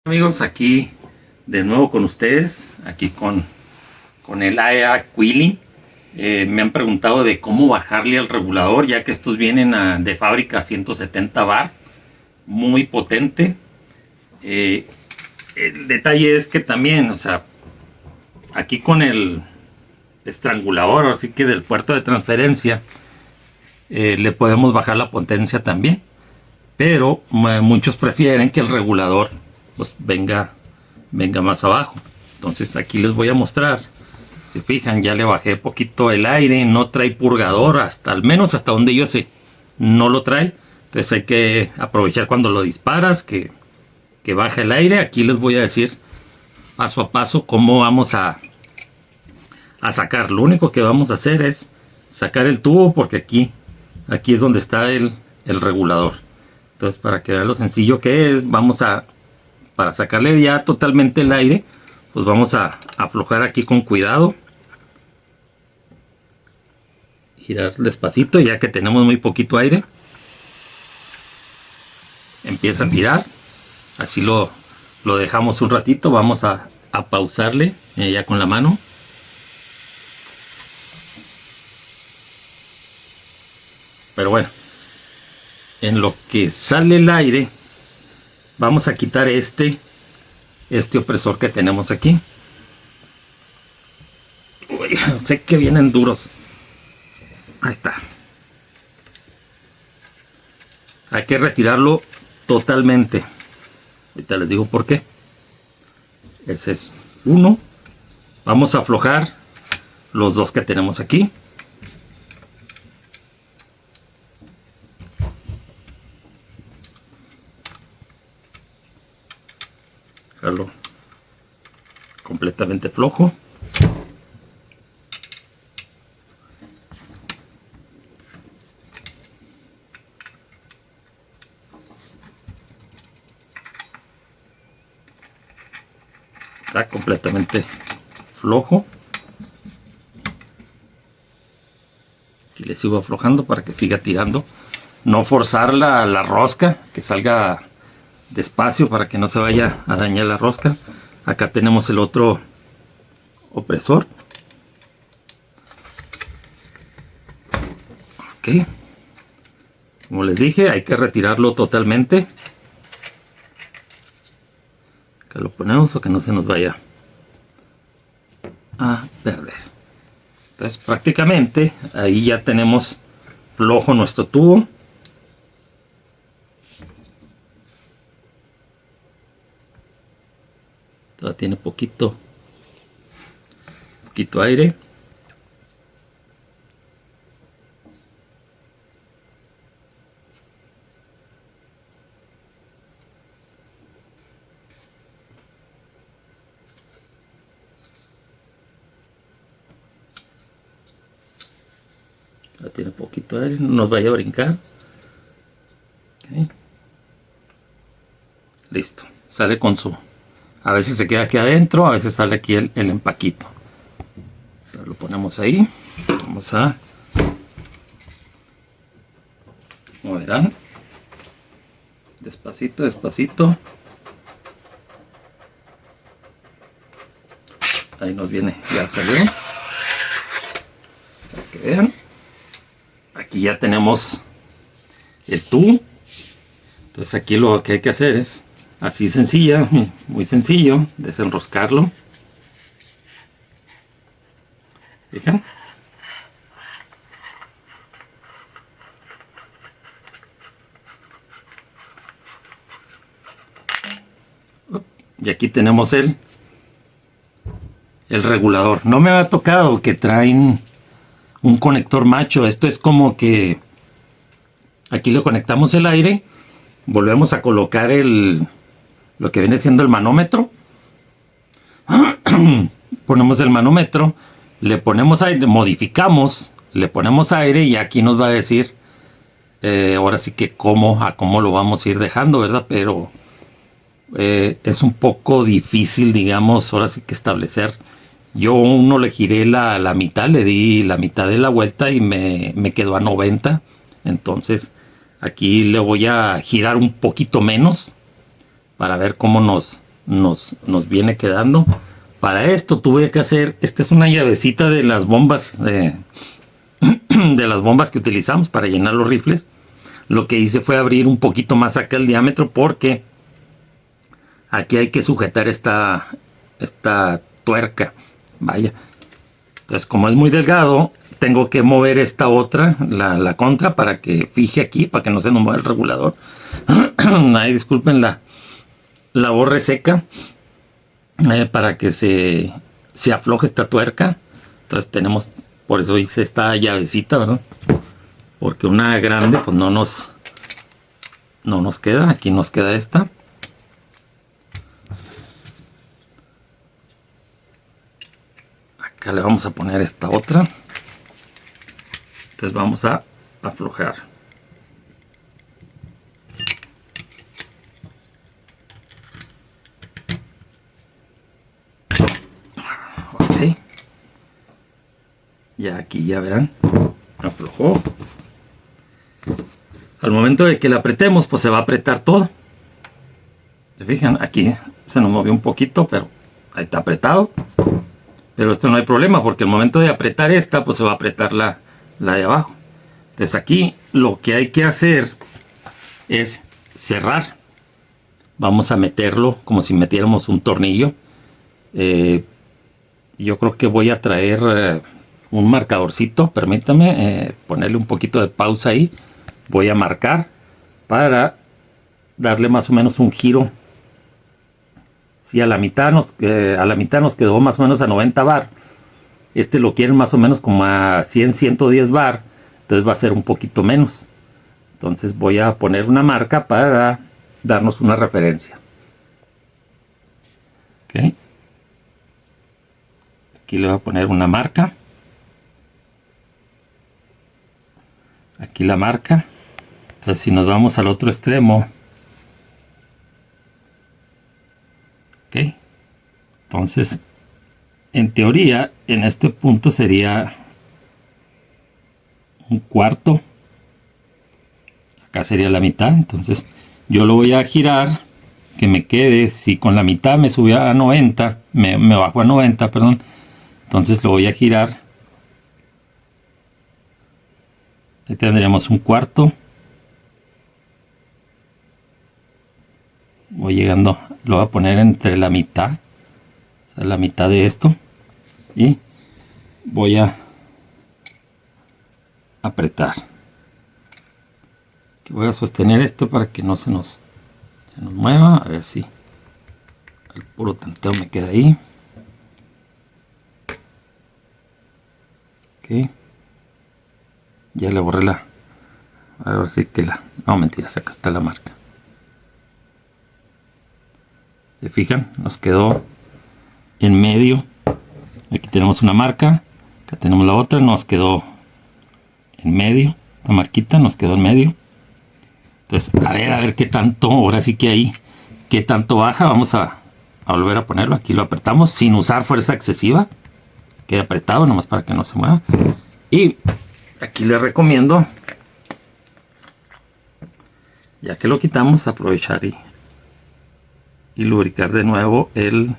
Amigos, aquí de nuevo con ustedes, aquí con el AEA Quilling. Me han preguntado de cómo bajarle al regulador, ya que estos vienen de fábrica 170 bar, muy potente. El detalle es que también, o sea, aquí con el estrangulador, así que del puerto de transferencia, le podemos bajar la potencia también, pero muchos prefieren que el regulador pues venga más abajo. Entonces aquí les voy a mostrar. Si fijan, ya le bajé poquito el aire, no trae purgador, hasta al menos hasta donde yo sé, no lo trae. Entonces hay que aprovechar cuando lo disparas, que baja el aire. Aquí les voy a decir paso a paso cómo vamos a sacar. Lo único que vamos a hacer es sacar el tubo, porque aquí es donde está el regulador. Entonces, para que vean lo sencillo que es, para sacarle ya totalmente el aire, pues vamos a aflojar aquí con cuidado, girar despacito, ya que tenemos muy poquito aire. Empieza a tirar, así lo dejamos un ratito. Vamos a pausarle ya con la mano. Pero bueno, en lo que sale el aire, vamos a quitar este opresor que tenemos aquí. Uy, sé que vienen duros. Ahí está. Hay que retirarlo totalmente. Ahorita les digo por qué. Ese es uno. Vamos a aflojar los dos que tenemos aquí. Dejarlo completamente flojo. Está completamente flojo. Aquí le sigo aflojando para que siga tirando. No forzar la rosca, que salga despacio para que no se vaya a dañar la rosca. Acá tenemos el otro opresor. Ok, como les dije, hay que retirarlo totalmente. Acá lo ponemos para que no se nos vaya a perder. Entonces prácticamente ahí ya tenemos flojo nuestro tubo. Todavía tiene poquito aire. Todavía tiene poquito aire, no nos vaya a brincar. Okay. Listo, sale con su... A veces se queda aquí adentro, a veces sale aquí el empaquito. Lo ponemos ahí. Vamos a... Como verán, despacito, despacito. Ahí nos viene, ya salió. Para que vean. Aquí ya tenemos el tubo. Entonces aquí lo que hay que hacer es así sencilla, muy sencillo, desenroscarlo. ¿Fijan? Y aquí tenemos el regulador. No me ha tocado que traen un conector macho. Esto es como que aquí le conectamos el aire, volvemos a colocar lo que viene siendo el manómetro. Ponemos el manómetro, le ponemos aire, modificamos, le ponemos aire y aquí nos va a decir ahora sí que cómo lo vamos a ir dejando, ¿verdad? Pero es un poco difícil, digamos, ahora sí que establecer. Yo uno le giré la mitad, le di la mitad de la vuelta y me quedó a 90. Entonces aquí le voy a girar un poquito menos para ver cómo nos nos viene quedando. Para esto tuve que hacer, esta es una llavecita de las bombas de las bombas que utilizamos para llenar los rifles. Lo que hice fue abrir un poquito más acá el diámetro, porque aquí hay que sujetar esta tuerca, vaya. Entonces, como es muy delgado, tengo que mover esta otra, la contra, para que fije aquí, para que no se nos mueva el regulador. Ay, disculpen la borre seca, para que se afloje esta tuerca. Entonces tenemos, por eso hice esta llavecita, ¿verdad? Porque una grande pues no nos queda. Aquí nos queda esta. Acá le vamos a poner esta otra. Entonces vamos a aflojar. Ok. Ya aquí ya verán, aflojó. Al momento de que la apretemos, pues se va a apretar todo. ¿Se fijan? Aquí se nos movió un poquito, pero ahí está apretado. Pero esto no hay problema, porque al momento de apretar esta, pues se va a apretar la de abajo. Entonces aquí lo que hay que hacer es cerrar. Vamos a meterlo como si metiéramos un tornillo. Yo creo que voy a traer un marcadorcito. Permítame ponerle un poquito de pausa ahí. Voy a marcar para darle más o menos un giro. Si a la mitad nos quedó más o menos a 90 bar. Este lo quieren más o menos como a 100, 110 bar. Entonces va a ser un poquito menos. Entonces voy a poner una marca para darnos una referencia. Ok. Aquí le voy a poner una marca. Aquí la marca. Entonces si nos vamos al otro extremo. Ok. Entonces, en teoría, en este punto sería un cuarto. Acá sería la mitad. Entonces yo lo voy a girar, que me quede. Si con la mitad me subió a 90, me bajo a 90, perdón. Entonces lo voy a girar. Ahí tendríamos un cuarto. Voy llegando, lo voy a poner entre la mitad, o sea, la mitad de esto, y voy a apretar. Voy a sostener esto para que no se nos mueva. A ver si el puro tanteo me queda ahí. Ok. Ya le borré a ver si que no, mentira, acá está la marca. ¿Se fijan? Nos quedó en medio. Aquí tenemos una marca, acá tenemos la otra, nos quedó en medio. La marquita nos quedó en medio. Entonces, a ver qué tanto, ahora sí que ahí, qué tanto baja. Vamos a volver a ponerlo. Aquí lo apretamos sin usar fuerza excesiva. Queda apretado nomás para que no se mueva. Y aquí les recomiendo, ya que lo quitamos, aprovechar y lubricar de nuevo el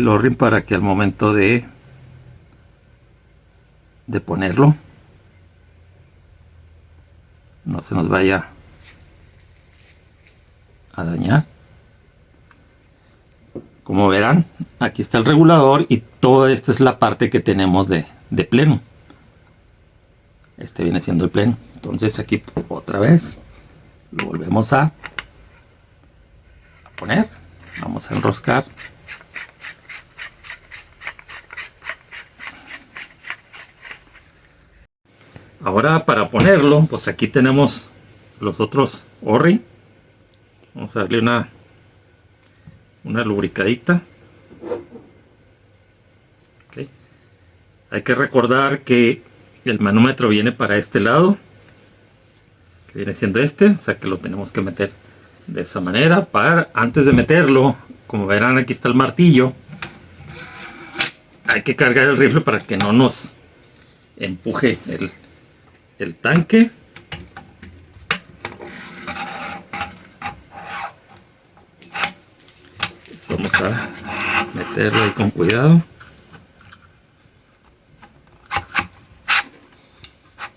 O-ring, para que al momento de ponerlo no se nos vaya a dañar. Como verán, aquí está el regulador y toda esta es la parte que tenemos de pleno. Este viene siendo el pleno. Entonces aquí otra vez lo volvemos a poner. Vamos a enroscar. Ahora para ponerlo, pues aquí tenemos los otros O-ring. Vamos a darle una lubricadita. Okay. Hay que recordar que el manómetro viene para este lado, que viene siendo este, o sea que lo tenemos que meter de esa manera. Antes de meterlo, como verán, aquí está el martillo. Hay que cargar el rifle para que no nos empuje el tanque. Vamos a meterlo ahí con cuidado.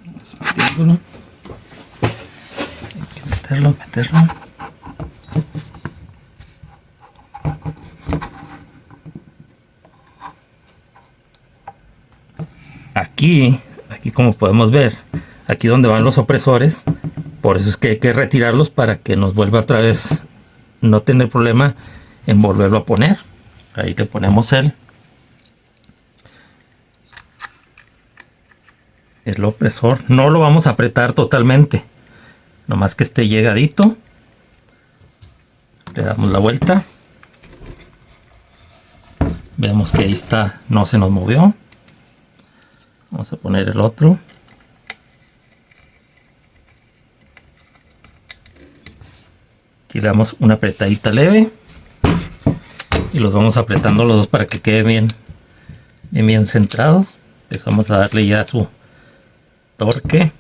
Vamos metiéndolo. Hay que meterlo. Aquí como podemos ver, aquí donde van los opresores, por eso es que hay que retirarlos para que nos vuelva otra vez, no tener problema en volverlo a poner. Ahí le ponemos el opresor. No lo vamos a apretar totalmente, nomás que esté llegadito. Le damos la vuelta. Vemos que ahí está, no se nos movió. Vamos a poner el otro. Aquí le damos una apretadita leve y los vamos apretando los dos para que queden bien centrados. Empezamos a darle ya su torque,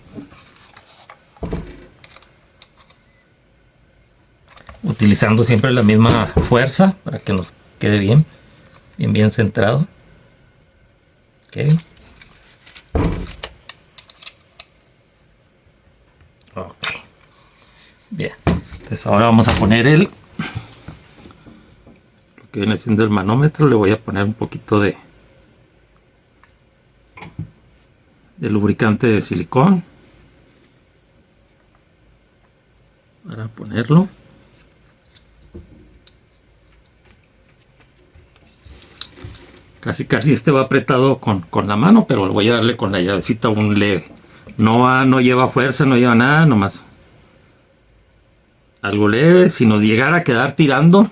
utilizando siempre la misma fuerza para que nos quede bien centrado. Ok. Bien, entonces ahora vamos a poner lo que viene siendo el manómetro. Le voy a poner un poquito de lubricante de silicón para ponerlo. Casi este va apretado con la mano, pero voy a darle con la llavecita un leve. No lleva fuerza, no lleva nada, nomás algo leve. Si nos llegara a quedar tirando,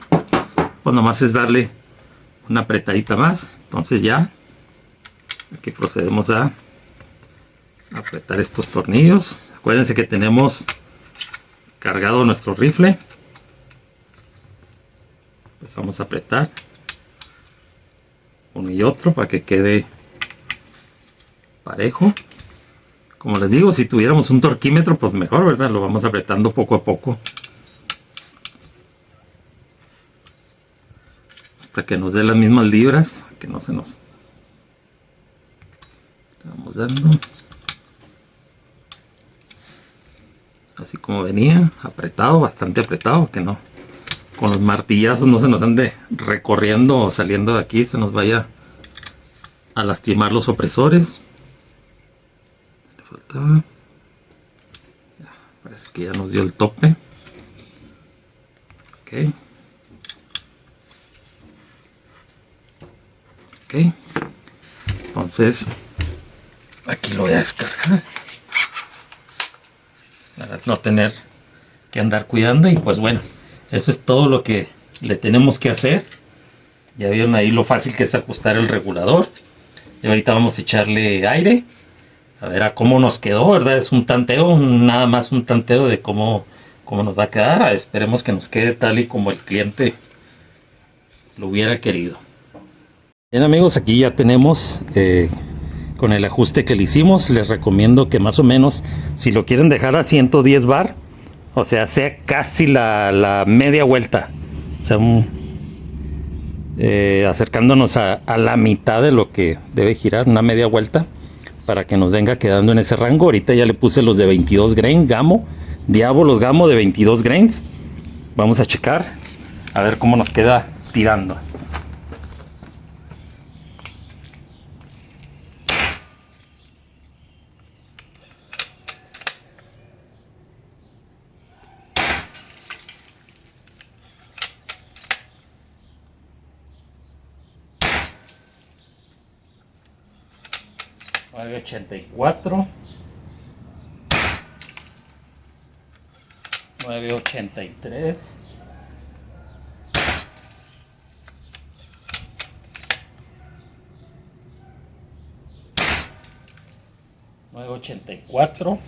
pues nomás es darle una apretadita más. Entonces ya aquí procedemos a apretar estos tornillos. Acuérdense que tenemos cargado nuestro rifle. Empezamos a apretar uno y otro para que quede parejo. Como les digo, si tuviéramos un torquímetro, pues mejor, ¿verdad? Lo vamos apretando poco a poco hasta que nos dé las mismas libras, que no se nos... Le vamos dando así como venía, apretado, bastante apretado, que no, con los martillazos no se nos ande recorriendo o saliendo de aquí, se nos vaya a lastimar los opresores. Le faltaba. Ya, parece que ya nos dio el tope. Ok. Entonces aquí lo voy a descargar para no tener que andar cuidando. Y pues bueno, eso es todo lo que le tenemos que hacer. Ya vieron ahí lo fácil que es ajustar el regulador. Y ahorita vamos a echarle aire a ver a cómo nos quedó, ¿verdad? Es un tanteo, nada más un tanteo de cómo nos va a quedar. Esperemos que nos quede tal y como el cliente lo hubiera querido. Bien amigos, aquí ya tenemos con el ajuste que le hicimos. Les recomiendo que más o menos, si lo quieren dejar a 110 bar, o sea casi la media vuelta, o sea acercándonos a la mitad de lo que debe girar, una media vuelta, para que nos venga quedando en ese rango. Ahorita ya le puse los de 22 grain gamo, los gamo de 22 grains. Vamos a checar a ver cómo nos queda tirando. $9.84, $9.83, $9.84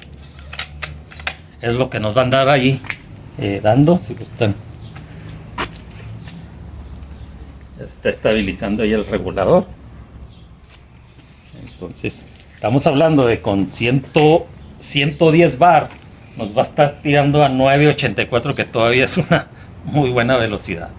es lo que nos van a dar ahí dando, si gustan. Está estabilizando ahí el regulador. Entonces estamos hablando de con 110 bar nos va a estar tirando a 9.84, que todavía es una muy buena velocidad.